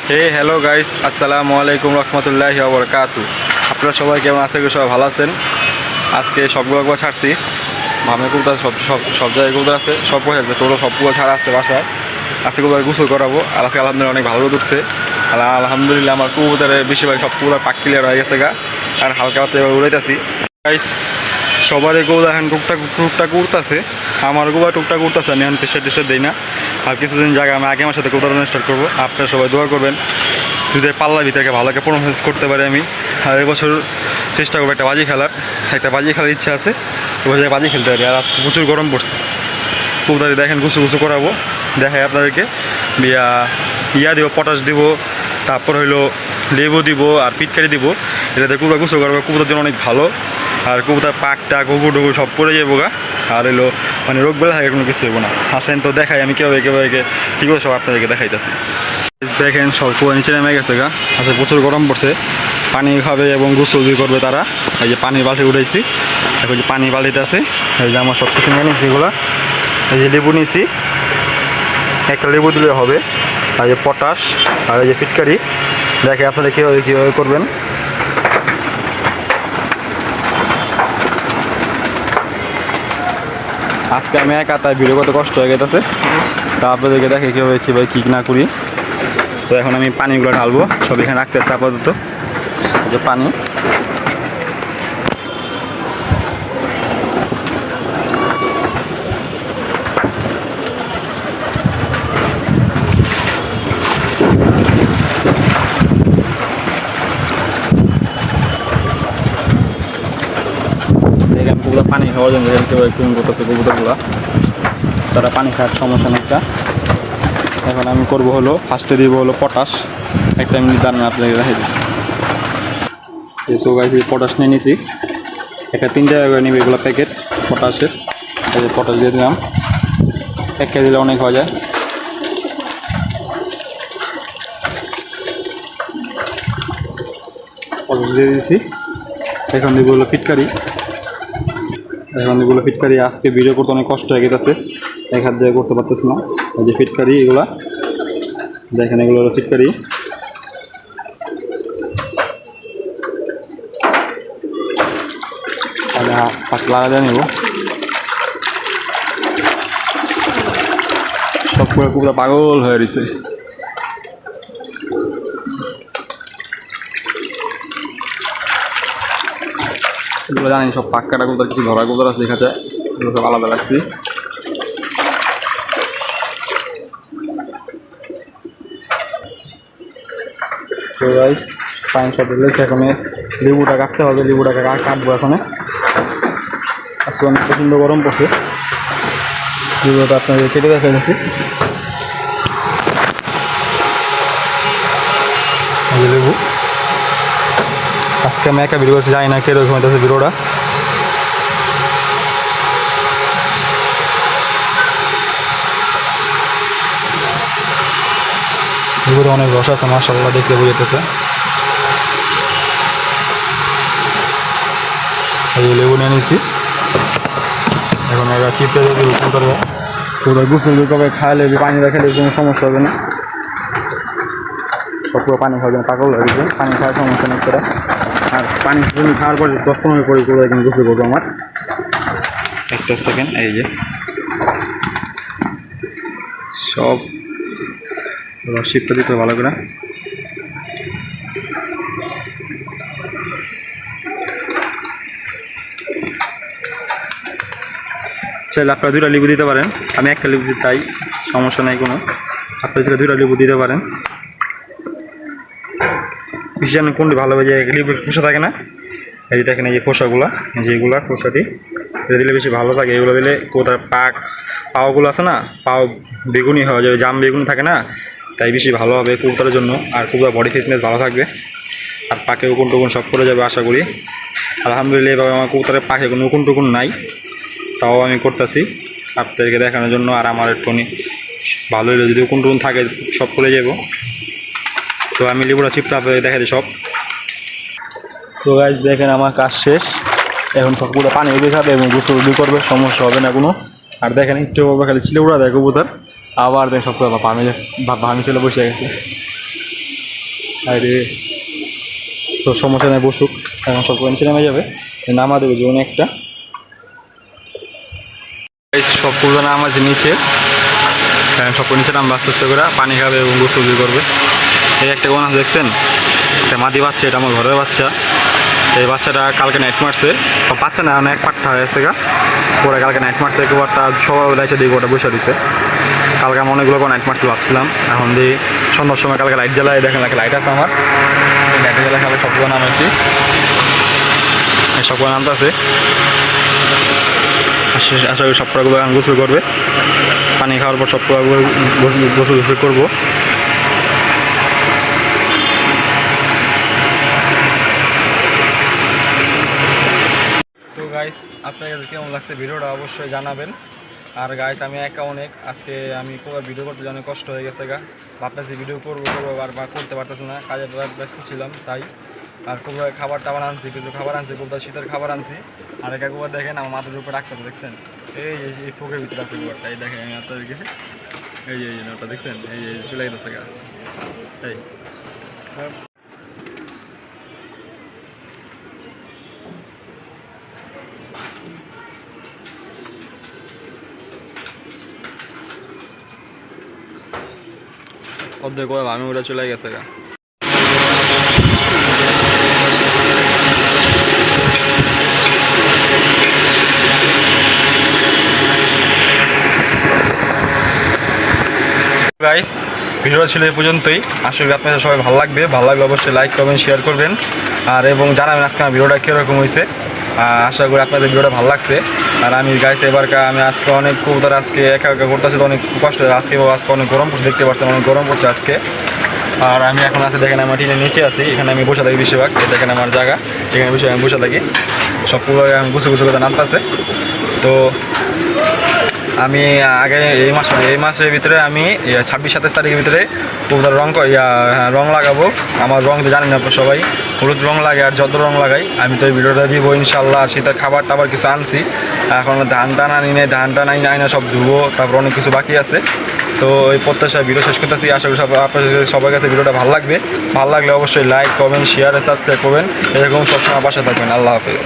হে hello guys, আসসালামু আলাইকুম রহমতুল্লাহি ওয়া বারাকাতুহু। আপনারা সবাই কেমন আছেন? সবাই ভালো আছেন? আজকে সবগুলো একবার ছাড়ছি, ভাবে কবুতর সব সব সব জায়গায় কবুতর আছে, সব বসে আছে, টোটো সবগুলো ছাড়া আছে বাসায়। আজকে কবুতর গোসল করাবো। আর আজকে আলহামদুলিল্লাহ অনেক ভালো রোদ উঠছে। আলহামদুলিল্লাহ আমার কবুতরের বেশিরভাগ সব কবুতর পাক ক্লিয়ার হয়ে গেছে গা, আর হালকা হাতে এবার উড়াইতেছি। গাইস সবারই কবুতর এখন টুকটাক উড়তেছে, আমার কবুতর টুকটাক উড়তেছে, আমি এখন প্রেশার টেশার দিই না। আর কিছুদিন জায়গা আমি আগে আমার সাথে কবুতর স্টার্ট করবো। আপনারা সবাই দোয়া করবেন যদি পাল্লার ভিতরে ভালোকে পারফরমেন্স করতে পারি আমি। আর এবছর চেষ্টা করবো একটা বাজি খেলার ইচ্ছা আছে, এবছর বাজি খেলতে পারি। আর আজকে প্রচুর গরম পড়ছে, কবুতরি দেখেন গুছু করাবো, দেখাই আপনাদেরকে। ইয়া দিব, পটাশ দিব, তারপর হইলো লেবু দিব আর পিটকারি দিব। এটাতে কবুতর গুছু করাবো, কবুতর জন্য অনেক ভালো। আর কবুতর পাকটা কুকুর টুকুর সব পড়ে যাবো গা। আর হইলো মানে রোগ বেলা থাকে কোনো কিছু হইব না। আসেন তো দেখাই আমি কীভাবে কী করে সব আপনাদেরকে দেখাইতেছি। দেখেন সব কুয়া নিচে নেমে গেছে গা। আজকে প্রচুর গরম পড়ছে, পানি খাবে এবং গোসল করবে তারা। এই যে পানির বালতি উঠেছি, এখন যে পানি বালতিতে আছে। এই যে আমার সব কিছু নিয়ে নিয়েছি এগুলো। এই যে লেবু নিয়েছি, একটা লেবু দিলে হবে। আর যে পটাশ আর এই যে পিটকারি, দেখে আপনারা কীভাবে করবেন। আজকে আমি একা, তাই ভিডিও করতে কষ্ট হয়ে গেছে। তা আপনাদেরকে দেখে কীভাবে কী না করি। তো এখন আমি পানিগুলো ঢালবো, সব এখানে রাখতে হচ্ছে আপাতত। যে পানি কবুতর পানি খাওয়ার জন্য ক্লিন করতেছে কবুতরগুলো, তারা পানি খাওয়ার সমস্যা একটা। এখন আমি করবো হলো ফার্স্টে দিব হলো পটাশ, একটা মিনিট দাঁড়ানো আপনাকে দেখাই দিচ্ছি। তো গাইস পটাশ নিয়ে নিয়েছি, একটা 3 টাকা করে নিবে এগুলো প্যাকেট পটাশের। এই যে পটাশ দিয়ে দিলাম, 1 কেজি দিলে অনেক হয়ে যায়। পটাশ দিয়ে দিয়েছি। এখন দিব হলো ফিটকারি, আজকে ভিডিও করতে অনেক কষ্ট হয়ে গেছে, এক হাত দিয়ে করতে পারতেছি না। এই যে ফিটকারি এগুলা দেখেন, এগুলো হলো ফিটকারি। তাহলে হাত লাগা দিয়ে নেব। সব পুরো পাগল হয়ে রয়েছে। এগুলো জানি সব পাক্কাটা কবুতর, কিছু ধরা কবুতর আছে এখানে, এগুলো সব আলাদা রাখছি। তো গাইস পানি সব ঢেলেছে, এখন লেবুটা কাটতে হবে, লেবুটাকে কাটবো এখন। আজকে অনেক প্রচণ্ড গরম পড়ছে, লেবুটা আপনাদের কেটে দেখা যাচ্ছে। লেবু আজকে আমি একা ভিডিও করছি, যাই না কিরকম হইতেছে ভিডিওটা। লেবুতে অনেক রস আছে মাশাআল্লাহ, দেখতে বুঝতেছে। এই লেবু নিয়ে নিয়েছি, এখন এরা চিপে যদি উপর করবে, পুরো গোসল কবে খাইলে পানি রাখলে কোনো সমস্যা হবে না। সব পুরো পানি খাওয়ার জন্য পাগল হয়ে গেছে, পানি খাওয়ার সমস্যা নেই তোরা। আর পানি খাওয়ার পরে 10-15 মিনিট পরে করে কিন্তু গোসল করবো আমার। একটা সেকেন্ড, এই যে সব শিপটা দিতে ভালো করে। চাইলে আপনারা 2টা লেবু দিতে পারেন, আমি একটা লেবু দিতে চাই, সমস্যা নাই কোনো। আপনারা চাইলে 2টা লেবু দিতে পারেন। বেশি যেন কোনটি ভালো হয়ে যায়, লেবুর খোসা থাকে না, এই যে দেখেন এই যে খোসাগুলো, যেগুলো খোসাটি এটা দিলে বেশি ভালো থাকে। এগুলো দিলে কোথায় পাওগুলো আছে না, পাও বেগুনি হয়ে যাবে, জাম বেগুনি থাকে না, তাই বেশি ভালো হবে কবুতরের জন্য। আর কবুতর বডি ফিটনেস ভালো থাকবে, আর পাকে উকুন টুকুন সব করে যাবে আশা করি। আলহামদুলিল্লাহ এভাবে আমার কবুতরের পাখে কোনো উকুন টুকুন নাই, তাও আমি করতেছি আপনাদেরকে দেখানোর জন্য। আর আমার একটু ভালো হইলো, যদি উকুন টুকুন থাকে সব করে যাব। তো আমি লেবুটা চিপটা দেখা দিই সব। তো গাইস দেখেন আমার কাজ শেষ, এখন সবগুলো পানি উঠে খাবে এবং গোসল করবে, সমস্যা হবে না কোনো। আর দেখেন একটু খালি ছিলে উড়া দেয় কবুতর, আবার দেখেন সব ভামি চলে বসে গেছে। আরে তো সমস্যা নেই, বসুক, এখন সব নিচে নেমে যাবে, নামা দেবে জীবনে একটা সব পুরো নাম আছে নিচে, সব নিচে নাম আস্তে আস্তে করে পানি খাবে এবং গোসল করবে। এই একটা কোন দেখছেন, একটা মাদি বাচ্চা, এটা আমার ঘরের বাচ্চা। এই বাচ্চাটা কালকে নাইট মারছে, বাচ্চা না অনেক পাঠা হয়েছে গা, পরে কালকে নাইট মারছে একবারটা সবাই লাইটে দিয়ে ওটা বসে দিছে। কালকে আমি অনেকগুলো নাইট মারতে ভাবছিলাম, এখন দিয়ে সন্ধ্যার সময় কালকে লাইট জ্বালাই, দেখেন লাইট আছে আমার, লাইটে জ্বালাই খাবে সবগুলো নামাইছি, সবগুলো নামতে আছে। আশা করি সব পড়াগুলো এখন গোসল করবে, পানি খাওয়ার পর সব পড়াগুলো গোসল করবো। তো গাইস আপনাদের কেমন লাগছে ভিডিওটা অবশ্যই জানাবেন। আর গাইস আমি একা অনেক আজকে আমি ভিডিও করতে অনেক কষ্ট হয়ে গেছে গা, ভাবতেছি ভিডিও করবো বা করতে পারতেছি না, কাজে ব্যস্ত ছিলাম তাই। আর খুব খাবার টাবার আনছি, কিছু খাবার আনছি, খুব শীতের খাবার আনছি। আর এক একবার দেখেন আমার মাথার উপরে রাখতে দেখছেন, এই ফোকের ভিতরে আছে গোবরটা, এই দেখেন আমি আপনাদেরকে, এই যে ওটা দেখছেন, এই চলে গেছে গা, এই অর্ধেক করে আমি ওটা চলে গেছে গা। গাইস ভিডিও ছিল এই পর্যন্তই, আশা করি আপনাদের সবাই ভালো লাগবে, ভালো লাগলে অবশ্যই লাইক করবেন, শেয়ার করবেন, আর এবং জানাবেন আজকে আমার ভিডিওটা কীরকম হয়েছে। আশা করি আপনাদের ভিডিওটা ভালো লাগছে। আর আমি গাইস আমি আজকে অনেক কবুতর আজকে একা একা করতেছি, তো অনেক কষ্ট আজকে অনেক গরম পড়ছে, দেখতে পাচ্ছেন অনেক গরম পড়ছে আজকে। আর আমি এখন আছে দেখেন আমার টিনের নিচে আছি, এখানে আমি বসে থাকি বেশিরভাগ, দেখেন আমার জায়গা, এখানে আমি বসে থাকি, সব পুরো আমি গুছো করে নামতেছে। তো আমি আগে এই মাসের ভিতরে আমি 26-27 তারিখের ভিতরে কবুতর রং লাগাবো। আমার রং তো জানেন আপনার সবাই, হলুদ রং লাগে আর যত রং লাগাই আমি তো এই ভিডিওটা দিব ইনশাল্লাহ। আর শীতের খাবার টাবার কিছু আনছি, এখন ধান টান আনি নাই, ধান টান আনি না, সব ধুবো, তারপর অনেক কিছু বাকি আছে। তো এই প্রত্যাশায় ভিডিও শেষ করতেছি, আশা করি আপনাদের সবার কাছে ভিডিওটা ভালো লাগবে, ভালো লাগলে অবশ্যই লাইক কমেন্ট শেয়ার সাবস্ক্রাইব করবেন, এরকম সবসময় পাশে থাকবেন। আল্লাহ হাফেজ।